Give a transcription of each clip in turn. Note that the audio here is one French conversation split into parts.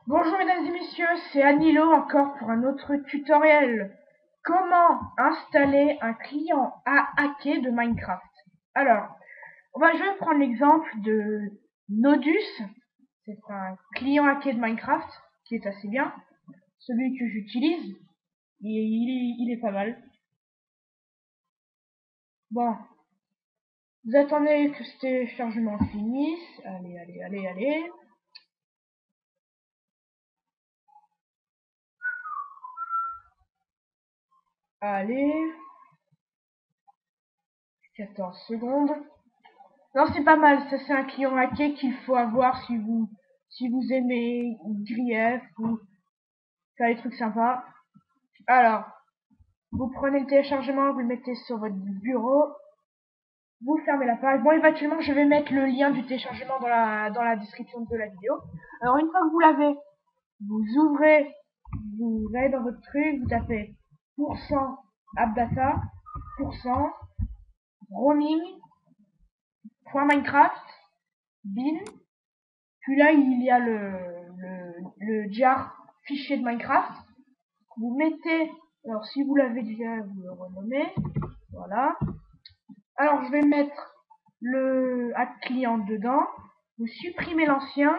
Bonjour mesdames et messieurs, c'est Anilo encore pour un autre tutoriel. Comment installer un client à hacker de Minecraft? Alors, je vais prendre l'exemple de Nodus. C'est un client hacké de Minecraft qui est assez bien. Celui que j'utilise, il est pas mal. Bon, vous attendez que ce téléchargement finisse. Allez. Allez, 14 secondes. Non, c'est pas mal. Ça, c'est un client hacké qu'il faut avoir si vous aimez Grief ou faire des trucs sympas. Alors, vous prenez le téléchargement, vous le mettez sur votre bureau, vous fermez la page. Bon, éventuellement, je vais mettre le lien du téléchargement dans la description de la vidéo. Alors, une fois que vous l'avez, vous ouvrez, vous allez dans votre truc, vous tapez %appdata, %roaming, .minecraft, bin. Puis là, il y a le jar fichier de Minecraft. Vous mettez, alors si vous l'avez déjà, vous le renommez. Voilà. Alors, je vais mettre le hack client dedans. Vous supprimez l'ancien.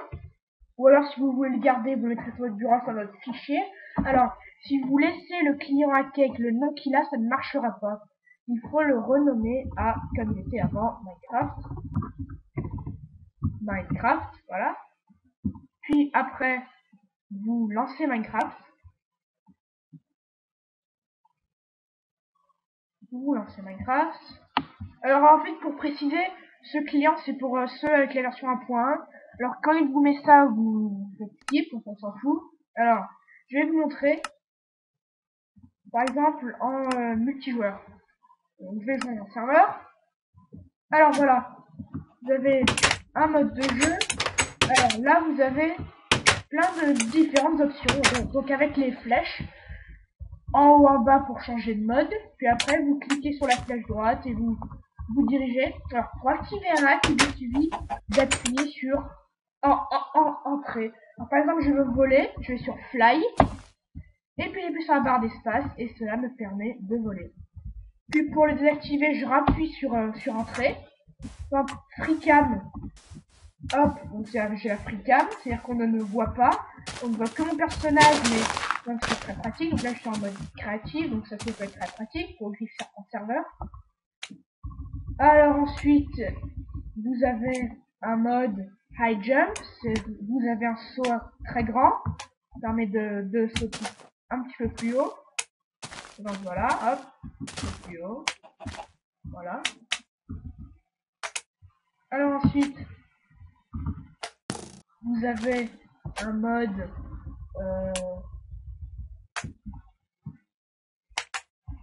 Ou alors, si vous voulez le garder, vous le mettrez sur votre bureau sur votre fichier. Alors, si vous laissez le client hacké avec le nom qu'il a, ça ne marchera pas. Il faut le renommer à, comme il était avant, Minecraft, voilà. Puis après, vous lancez Minecraft. Vous lancez Minecraft. Alors en fait, pour préciser, ce client c'est pour ceux avec la version 1.1. Alors quand il vous met ça, vous faites skip, on s'en fout. Alors, je vais vous montrer, par exemple en multijoueur. Donc, je vais jouer en serveur. Alors voilà, vous avez un mode de jeu. Alors là, vous avez plein de différentes options. Donc avec les flèches, en haut, en bas pour changer de mode. Puis après, vous cliquez sur la flèche droite et vous dirigez. Alors, pour activer un hack, il suffit d'appuyer sur entrée. Alors, par exemple, je veux voler, je vais sur fly. Et puis, j'appuie sur la barre d'espace et cela me permet de voler. Puis, pour le désactiver, je rappuie sur entrée. Donc, freecam. Hop, donc j'ai la freecam, c'est-à-dire qu'on ne me voit pas. On ne voit que mon personnage, mais donc c'est très pratique. Donc là, je suis en mode créatif, donc ça peut être très pratique pour vivre en serveur. Alors ensuite, vous avez un mode high jump, vous avez un saut très grand, ça permet de sauter un petit peu plus haut. Donc voilà, hop, plus haut, voilà. Alors ensuite, vous avez un mode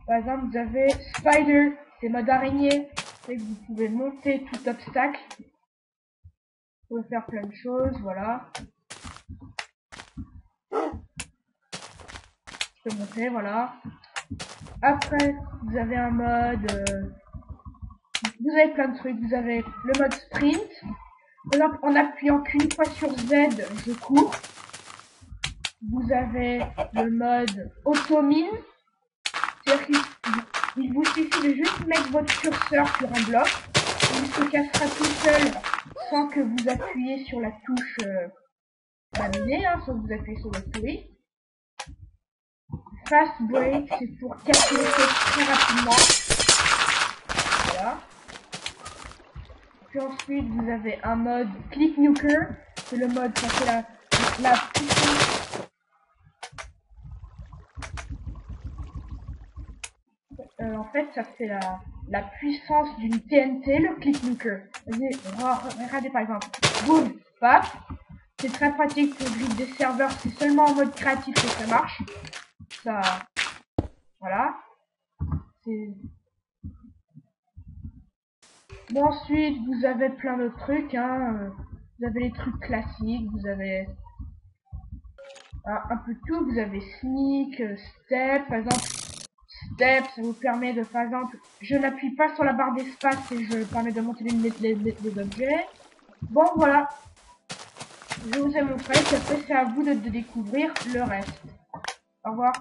par exemple, vous avez Spider, c'est mode araignée, c'est que vous pouvez monter tout obstacle. Vous pouvez faire plein de choses, voilà. Je peux monter, voilà. Après, vous avez un mode... vous avez plein de trucs. Vous avez le mode sprint. Par exemple, en appuyant qu'une fois sur Z, je cours. Vous avez le mode automine. C'est-à-dire qu'il vous suffit de juste mettre votre curseur sur un bloc. Il se cassera tout seul sans que vous appuyez sur la touche terminée, sans que vous appuyez sur votre souris. Fast break, c'est pour casser les choses très rapidement. Voilà. Puis ensuite, vous avez un mode click nuker. C'est le mode, ça fait la puissance. En fait, ça fait la puissance d'une TNT, le click nuker. Regardez par exemple. Boum, paf. C'est très pratique pour grip des serveurs. C'est seulement en mode créatif que ça marche. Ça, voilà. Bon, ensuite, vous avez plein d'autres trucs. Vous avez les trucs classiques. Vous avez un peu de tout. Vous avez sneak, step, par exemple. Step, ça vous permet de, par exemple, je n'appuie pas sur la barre d'espace et je permets de monter les objets. Bon, voilà. Je vous ai montré, après c'est à vous de découvrir le reste. Au revoir.